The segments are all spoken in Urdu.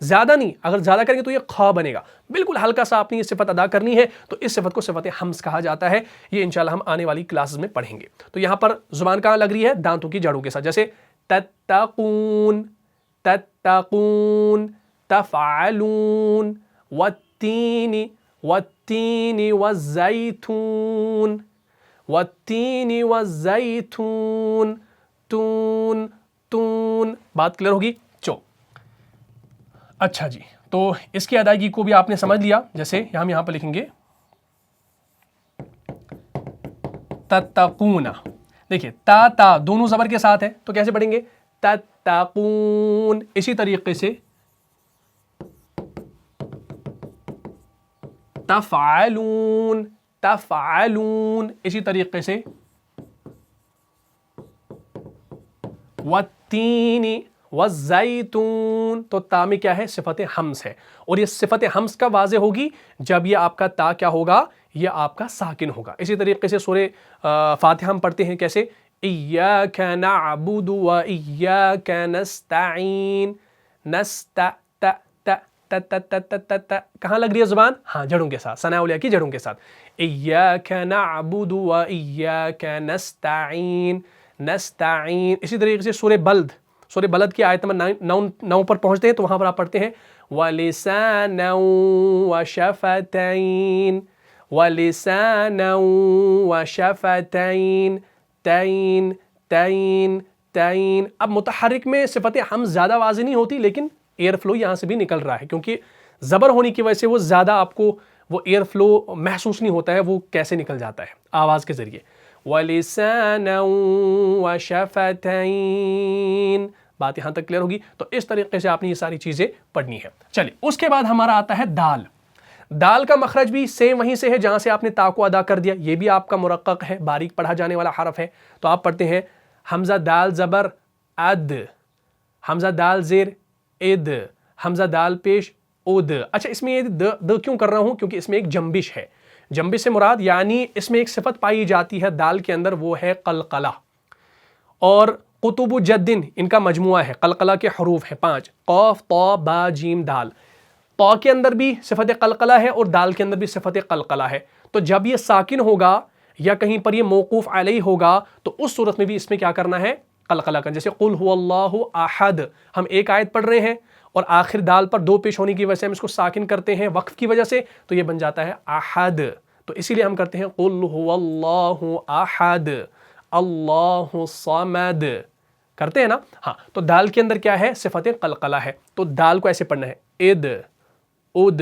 زیادہ نہیں، اگر زیادہ کریں گے تو یہ خا بنے گا، بالکل ہلکا سا آپ نے یہ صفت ادا کرنی ہے، تو اس صفت کو صفت حمز کہا جاتا ہے۔ یہ انشاءاللہ ہم آنے والی کلاسز میں پڑھیں گے۔ تو یہاں پر زبان کہاں لگ رہی ہے؟ دانتوں کی جڑوں کے ساتھ، جیسے تتقون، تتقون، تفعلون، والتین، والتین والزیتون، والتین والزیتون، تون، تون۔ بات کلیئر ہوگی؟ اچھا جی، تو اس کی ادائیگی کو بھی آپ نے سمجھ لیا، جیسے ہم یہاں پر لکھیں گے تتقون، دیکھیں تا تا دونوں زبر کے ساتھ ہے، تو کیسے پڑھیں گے؟ تتقون۔ اسی طریقے سے تفعلون، تفعلون، اسی طریقے سے والتین والزیتون، تو تا میں کیا ہے؟ صفت حمز ہے، اور یہ صفت حمز کا واضح ہوگی جب یہ آپ کا تا کیا ہوگا؟ یہ آپ کا ساکن ہوگا۔ اسی طریقے سے سورہ فاتحہ ہم پڑھتے ہیں کیسے؟ ایاک نعبد و ایاک نستعین، کہاں لگ رہی ہے زبان؟ ہاں، جڑوں کے ساتھ، ثناء اولیاء کی جڑوں کے ساتھ۔ ایاک نعبد و ایاک نستعین، نستعین۔ اسی طریقے سے سورہ بلد، سورہ بلد کی آیت نمبر 9 پر پہنچتے ہیں، تو وہاں پر آپ پڑھتے ہیں وَلِسَانًا وَشَفَتَيْن، وَلِسَانًا وَشَفَتَيْن، تین، تین، تین۔ اب متحرک میں صفت حمز زیادہ واضح نہیں ہوتی، لیکن ایئر فلو یہاں سے بھی نکل رہا ہے، کیونکہ زبر ہونے کی وجہ سے وہ زیادہ آپ کو وہ ایئر فلو محسوس نہیں ہوتا ہے، وہ کیسے نکل جاتا ہے آواز کے ذریعے۔ وَلِسَانًا وَشَفَتَيْن۔ بات یہاں تک کلیئر ہوگی؟ تو اس طریقے سے آپ نے یہ ساری چیزیں پڑھنی ہے۔ چلیے، اس کے بعد ہمارا آتا ہے دال۔ دال کا مخرج بھی سیم وہیں سے ہے جہاں سے آپ نے تا کو ادا کر دیا، یہ بھی آپ کا مرقق ہے، باریک پڑھا جانے والا حرف ہے۔ تو آپ پڑھتے ہیں حمزہ دال زبر اد، حمزہ دال زیر اد، حمزہ دال پیش اد۔ اچھا، اس میں یہ د کیوں کر رہا ہوں؟ کیونکہ اس میں ایک جنبش ہے۔ جنبش سے مراد یعنی اس میں ایک صفت پائی جاتی ہے دال کے اندر، وہ ہے قلقلہ، اور قطب جدن ان کا مجموعہ ہے۔ قلقلہ کے حروف ہیں 5، قاف، طا، با، جیم، دال۔ طا کے اندر بھی صفت قلقلہ ہے اور دال کے اندر بھی صفت قلقلہ ہے۔ تو جب یہ ساکن ہوگا یا کہیں پر یہ موقوف علیہ ہوگا، تو اس صورت میں بھی اس میں کیا کرنا ہے؟ قلقلہ کا۔ جیسے قل هو اللہ احد، ہم ایک آیت پڑھ رہے ہیں اور آخر دال پر 2 پیش ہونے کی وجہ سے ہم اس کو ساکن کرتے ہیں وقف کی وجہ سے، تو یہ بن جاتا ہے احد۔ تو اسی لیے ہم کرتے ہیں قل هو اللہ احد، اللہ الصمد، کرتے ہیں نا؟ ہاں، تو دال کے اندر کیا ہے؟ صفت قلقلہ ہے، تو دال کو ایسے پڑھنا ہے اد، اد،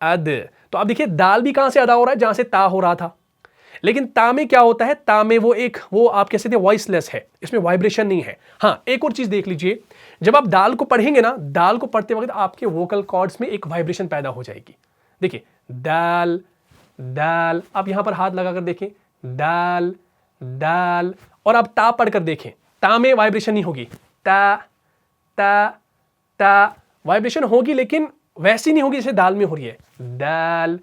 اد۔ تو اب دیکھیے دال بھی کہاں سے ادا ہو رہا ہے؟ جہاں سے تا ہو رہا تھا، لیکن تا میں کیا ہوتا ہے؟ تا میں وہ آپ کہہ سکتے ہیں وائس لیس ہے، اس میں وائبریشن نہیں ہے۔ ہاں، ایک اور چیز دیکھ لیجئے، جب آپ دال کو پڑھیں گے نا، دال کو پڑھتے وقت آپ کے ووکل کارڈز میں ایک وائبریشن پیدا ہو جائے گی۔ دیکھیں دال، دال، آپ یہاں پر ہاتھ لگا کر دیکھیں، دال، دال، اور آپ تا پڑھ کر دیکھیں، تا میں وائبریشن نہیں ہوگی، تا، تا، تا، وائبریشن ہوگی لیکن ویسی نہیں ہوگی جیسے دال میں ہو رہی ہے۔ دال،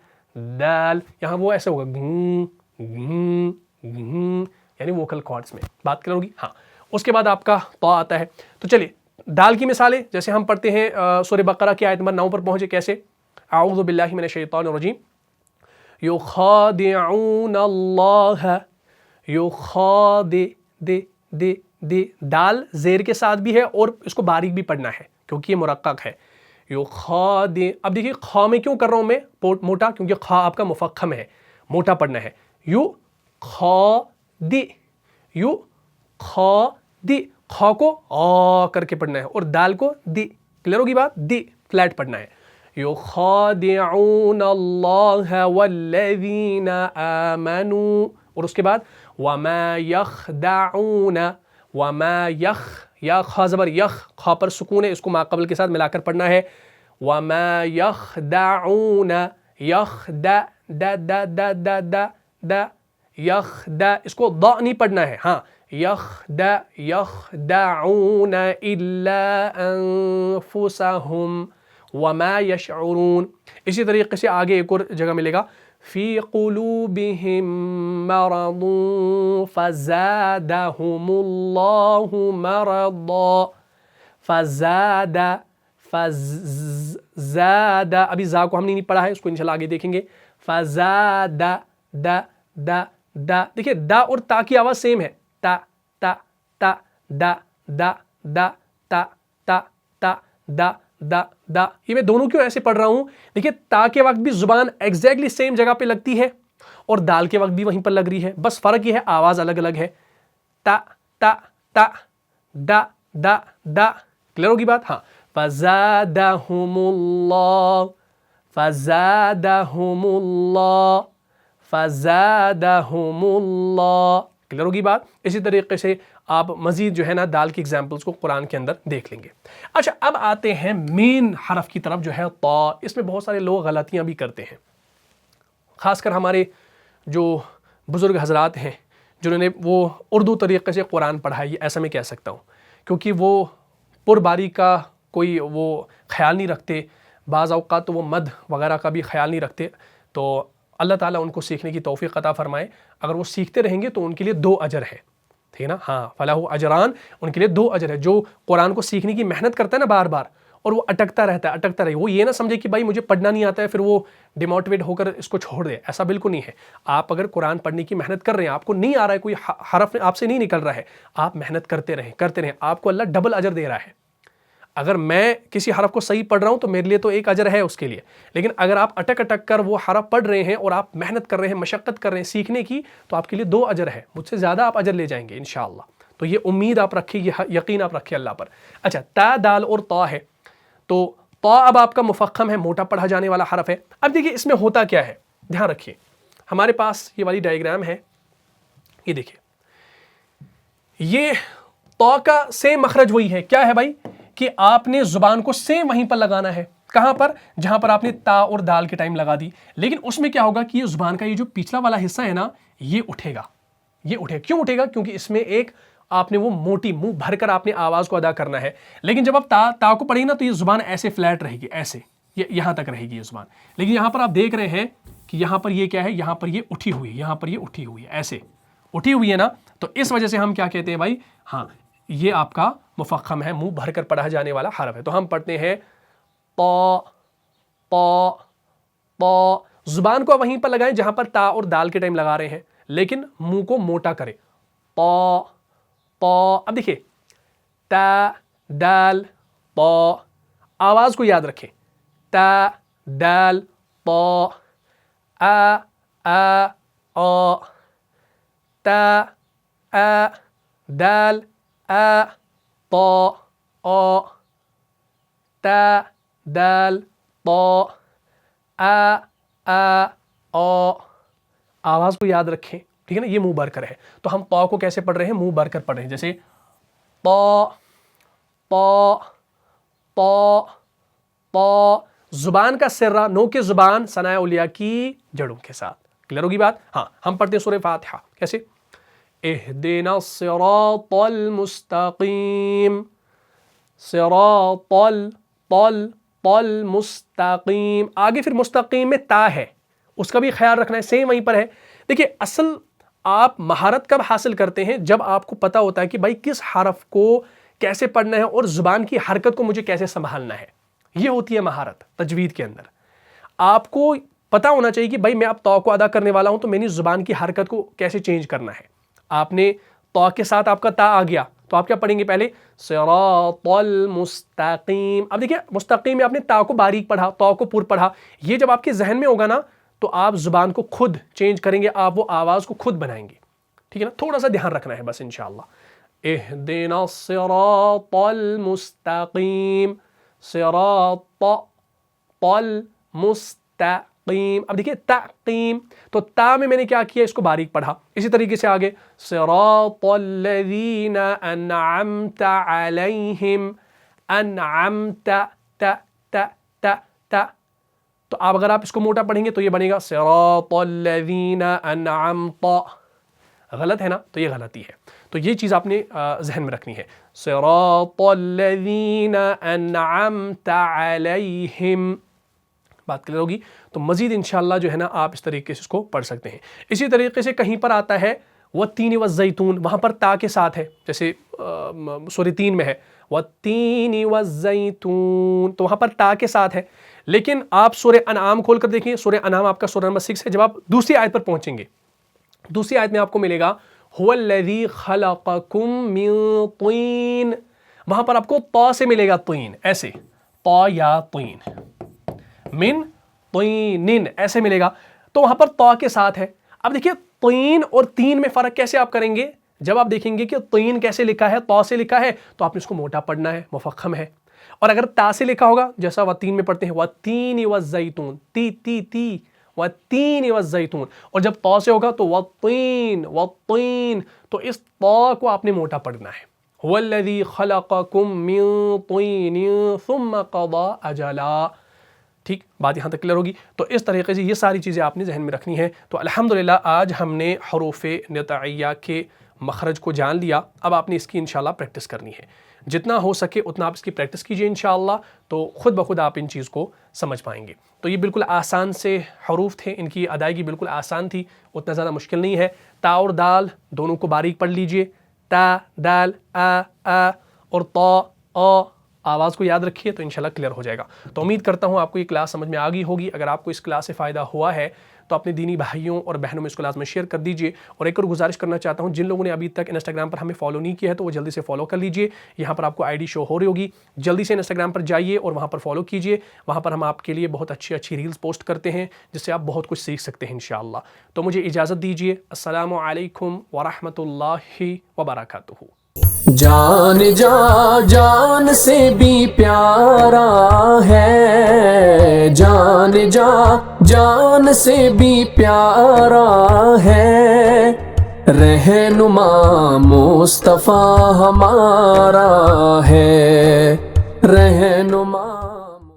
دال، یہاں وہ ایسے ہوگا گھن، گھن، گھن، یعنی ووکل کارڈز میں۔ بات کلیئر ہوگی؟ ہاں۔ اس کے بعد آپ کا طا آتا ہے۔ تو چلیے دال کی مثالیں جیسے ہم پڑھتے ہیں سورہ بقرہ کی آیت نمبر 9 پر پہنچے، کیسے؟ اعوذ باللہ من الشیطان الرجیم، یخادعون اللہ، دے دال زیر کے ساتھ بھی ہے اور اس کو باریک بھی پڑھنا ہے کیونکہ یہ مرقق ہے۔ اب دیکھیے خا میں کیوں کر رہا ہوں میں موٹا؟ کیونکہ خا آپ کا مفخم ہے، موٹا پڑھنا ہے۔ خا کو آ کر کے پڑھنا ہے اور دال کو دی، کلیئر ہوگی بات؟ دی فلیٹ پڑھنا ہے۔ یخادعون اللہ والذین آمنوا، اور اس کے بعد وما یخدعون، وما یا خا زبر یخ، خا پر سکون ہے، اس کو ما قبل کے ساتھ ملا کر پڑھنا ہے۔ وما یخدعون، یخدع، یخدع، اس کو ض نہیں پڑھنا ہے، ہاں، یخدعون الا انفسهم وما یشعرون۔ اسی طریقے سے آگے ایک اور جگہ ملے گا، فی قلوبہم مرض فزادہم اللہ مرضا، فزاد، ابھی زا کو ہم نے نہیں پڑھا ہے، اس کو انشاءاللہ آگے دیکھیں گے. فزاد دا دا دا، دیکھیے دا اور تا کی آواز سیم ہے، تا تا تا دا دا دا تا تا تا دا دا دا. یہ میں دونوں کیوں ایسے پڑھ رہا ہوں؟ دیکھیے تا کے وقت بھی زبان ایگزیکٹلی سیم جگہ پہ لگتی ہے اور دال کے وقت بھی وہیں پر لگ رہی ہے، بس فرق یہ ہے آواز الگ الگ ہے. تا تا تا دا دا دا. کلیئر ہوگی بات؟ ہاں. فزادہم اللہ، فزادہم اللہ، فزادہم اللہ. کلیئر ہوگی بات؟ اسی طریقے سے آپ مزید جو ہے نا دال کی ایگزامپلس کو قرآن کے اندر دیکھ لیں گے. اچھا اب آتے ہیں مین حرف کی طرف جو ہے طا. اس میں بہت سارے لوگ غلطیاں بھی کرتے ہیں، خاص کر ہمارے جو بزرگ حضرات ہیں جنہوں نے وہ اردو طریقے سے قرآن پڑھا ہے، ایسا میں کہہ سکتا ہوں، کیونکہ وہ پر باری کا کوئی وہ خیال نہیں رکھتے، بعض اوقات تو وہ مد وغیرہ کا بھی خیال نہیں رکھتے. تو اللہ تعالیٰ ان کو سیکھنے کی توفیق عطا فرمائے. اگر وہ سیکھتے رہیں گے تو ان کے لیے 2 اجر ہے، ٹھیک ہے نا؟ ہاں، فلاح اجران، ان کے لیے 2 اجر ہے. جو قرآن کو سیکھنے کی محنت کرتا ہے نا بار بار اور وہ اٹکتا رہتا ہے، اٹکتا رہے، وہ یہ نہ سمجھے کہ بھائی مجھے پڑھنا نہیں آتا ہے پھر وہ ڈیموٹیویٹ ہو کر اس کو چھوڑ دے. ایسا بالکل نہیں ہے. آپ اگر قرآن پڑھنے کی محنت کر رہے ہیں، آپ کو نہیں آ رہا ہے، کوئی حرف آپ سے نہیں نکل رہا ہے، آپ محنت کرتے رہیں کرتے رہیں، آپ کو اللہ ڈبل اجر دے رہا ہے. اگر میں کسی حرف کو صحیح پڑھ رہا ہوں تو میرے لیے تو 1 اجر ہے اس کے لیے، لیکن اگر آپ اٹک اٹک کر وہ حرف پڑھ رہے ہیں اور آپ محنت کر رہے ہیں، مشقت کر رہے ہیں سیکھنے کی، تو آپ کے لیے 2 اجر ہے. مجھ سے زیادہ آپ اجر لے جائیں گے انشاءاللہ. تو یہ امید آپ رکھیں، یہ یقین آپ رکھیں اللہ پر. اچھا تا دال اور طا ہے، تو طا اب آپ کا مفخم ہے، موٹا پڑھا جانے والا حرف ہے. اب دیکھیے اس میں ہوتا کیا ہے، دھیان رکھیے. ہمارے پاس یہ والی ڈائیگرام ہے، یہ دیکھیے، یہ طا کا سیم مخرج وہی ہے. کیا ہے بھائی کہ آپ نے زبان کو سیم وہیں پر لگانا ہے. کہاں پر؟ جہاں پر آپ نے تا اور دال کے ٹائم لگا دی. لیکن اس میں کیا ہوگا کہ یہ زبان کا یہ جو پچھلا والا حصہ ہے نا، یہ اٹھے گا. یہ اٹھے کیوں اٹھے گا؟ کیونکہ اس میں ایک آپ نے وہ موٹی منہ بھر کر آپ نے آواز کو ادا کرنا ہے. لیکن جب آپ تا کو پڑھیں گے نا تو یہ زبان ایسے فلیٹ رہے گی، ایسے یہاں تک رہے گی یہ زبان. لیکن یہاں پر آپ دیکھ رہے ہیں کہ یہاں پر یہ کیا ہے، یہاں پر یہ اٹھی ہوئی ہے، یہاں پر یہ اٹھی ہوئی ہے، ایسے اٹھی ہوئی ہے نا. تو اس وجہ سے ہم کیا کہتے ہیں بھائی، ہاں یہ آپ کا مفخم ہے، منہ بھر کر پڑھا جانے والا حرف ہے. تو ہم پڑھتے ہیں طا طا طا. زبان کو وہیں پر لگائیں جہاں پر تا اور دال کے ٹائم لگا رہے ہیں، لیکن منہ کو موٹا کریں. طا طا. اب دیکھیے تا دال طا، آواز کو یاد رکھیں. تا دال طا، آ آ آ، تا آ دال آ طا آ، تا دال طا آ آ آ. آواز کو یاد رکھیں، ٹھیک ہے نا؟ یہ منہ بھر کر ہے. تو ہم طا کو کیسے پڑھ رہے ہیں؟ منہ بھر کر پڑھ رہے ہیں. جیسے طا طا طا طا. زبان کا سرہ، نو کے زبان ثناء اولیاء کی جڑوں کے ساتھ. کلیئر ہوگی بات؟ ہاں. ہم پڑھتے ہیں سورہ فاتحہ کیسے؟ اہدنا الصراط المستقیم، صراط المستقیم. آگے پھر مستقیم میں تا ہے، اس کا بھی خیال رکھنا ہے، سیم وہیں پر ہے. دیکھیے اصل آپ مہارت کب حاصل کرتے ہیں؟ جب آپ کو پتا ہوتا ہے کہ بھائی کس حرف کو کیسے پڑھنا ہے اور زبان کی حرکت کو مجھے کیسے سنبھالنا ہے. یہ ہوتی ہے مہارت تجوید کے اندر. آپ کو پتا ہونا چاہیے کہ بھائی میں اب طا کو ادا کرنے والا ہوں تو میں نے زبان کی حرکت کو کیسے چینج کرنا ہے. آپ نے طا کے ساتھ آپ کا تا آ گیا تو آپ کیا پڑھیں گے؟ پہلے صراط المستقیم. اب دیکھیے مستقیم میں آپ نے تا کو باریک پڑھا، طا کو پر پڑھا. یہ جب آپ کے ذہن میں ہوگا نا تو آپ زبان کو خود چینج کریں گے، آپ وہ آواز کو خود بنائیں گے. ٹھیک ہے نا؟ تھوڑا سا دھیان رکھنا ہے بس انشاءاللہ. اہدنا الصراط المستقیم، صراط المستقیم. اب دیکھیے تقیم، تو تا میں نے کیا کیا؟ اس کو باریک پڑھا. اسی طریقے سے آگے صراط الذین انعمت علیہم، انعمت تا تا تا تا. تو آپ اگر آپ اس کو موٹا پڑھیں گے تو یہ بنے گا صراط الذین انعمت. غلط ہے نا؟ تو یہ غلطی ہے. تو یہ چیز آپ نے ذہن میں رکھنی ہے. صراط الذین انعمت علیہم. بات کلیئر ہوگی؟ تو مزید انشاءاللہ جو ہے نا آپ اس طریقے سے اس کو پڑھ سکتے ہیں. اسی طریقے سے کہیں پر آتا ہے والتین والزیتون، وہاں پر تا کے ساتھ ہے. جیسے سورہ تین میں ہے والتین والزیتون، تو وہاں پر تا کے ساتھ ہے. لیکن آپ سورہ انعام کھول کر دیکھیں، سورہ انعام آپ کا سورہ نمبر 6 ہے. جب آپ دوسری آیت پر پہنچیں گے، دوسری آیت میں آپ کو ملے گا هو الذی خلقکم من طین، وہاں پر آپ کو طا سے ملے گا طین، ایسے طا یا طین، من طین ایسے ملے گا، تو وہاں پر طا کے ساتھ ہے. اب دیکھیے طین اور تین میں فرق کیسے آپ کریں گے؟ جب آپ دیکھیں گے کہ طین کیسے لکھا ہے، طا سے لکھا ہے، تو آپ نے اس کو موٹا پڑھنا ہے، مفخم ہے. اور اگر تا سے لکھا ہوگا جیسا والتین میں پڑھتے ہیں والتین والزیتون، تی تی تی والتین والزیتون، اور جب طا سے ہوگا تو والطین والطین، تو اس طا کو آپ نے موٹا پڑھنا ہے. هو الذی خلقکم من طین ثم قضى اجلا. ٹھیک، بات یہاں تک کلیئر ہوگی. تو اس طریقے سے یہ ساری چیزیں آپ نے ذہن میں رکھنی ہیں. تو الحمدللہ آج ہم نے حروف نطعیہ کے مخرج کو جان لیا. اب آپ نے اس کی انشاءاللہ پریکٹس کرنی ہے. جتنا ہو سکے اتنا آپ اس کی پریکٹس کیجئے انشاءاللہ، تو خود بخود آپ ان چیز کو سمجھ پائیں گے. تو یہ بالکل آسان سے حروف تھے، ان کی ادائیگی بالکل آسان تھی، اتنا زیادہ مشکل نہیں ہے. تا اور دال دونوں کو باریک پڑھ لیجئے، تا دال آ اور تا آ، آواز کو یاد رکھیے تو انشاءاللہ کلیئر ہو جائے گا. تو امید کرتا ہوں آپ کو یہ کلاس سمجھ میں آ گئی ہوگی. اگر آپ کو اس کلاس سے فائدہ ہوا ہے تو اپنے دینی بھائیوں اور بہنوں میں اس کو لازم شیئر کر دیجئے. اور ایک اور گزارش کرنا چاہتا ہوں، جن لوگوں نے ابھی تک انسٹاگرام پر ہمیں فالو نہیں کیا ہے تو وہ جلدی سے فالو کر لیجئے. یہاں پر آپ کو آئی ڈی شو ہو رہی ہوگی، جلدی سے انسٹاگرام پر جائیے اور وہاں پر فالو کیجئے. وہاں پر ہم آپ کے لیے بہت اچھی ریلز پوسٹ کرتے ہیں جس سے آپ بہت کچھ سیکھ سکتے ہیں انشاءاللہ. تو مجھے اجازت دیجئے. السلام علیکم ورحمۃ اللہ وبرکاتہ. جان جان سے بھی پیارا ہے، جان سے بھی پیارا ہے، رہنما مصطفیٰ ہمارا ہے، رہنما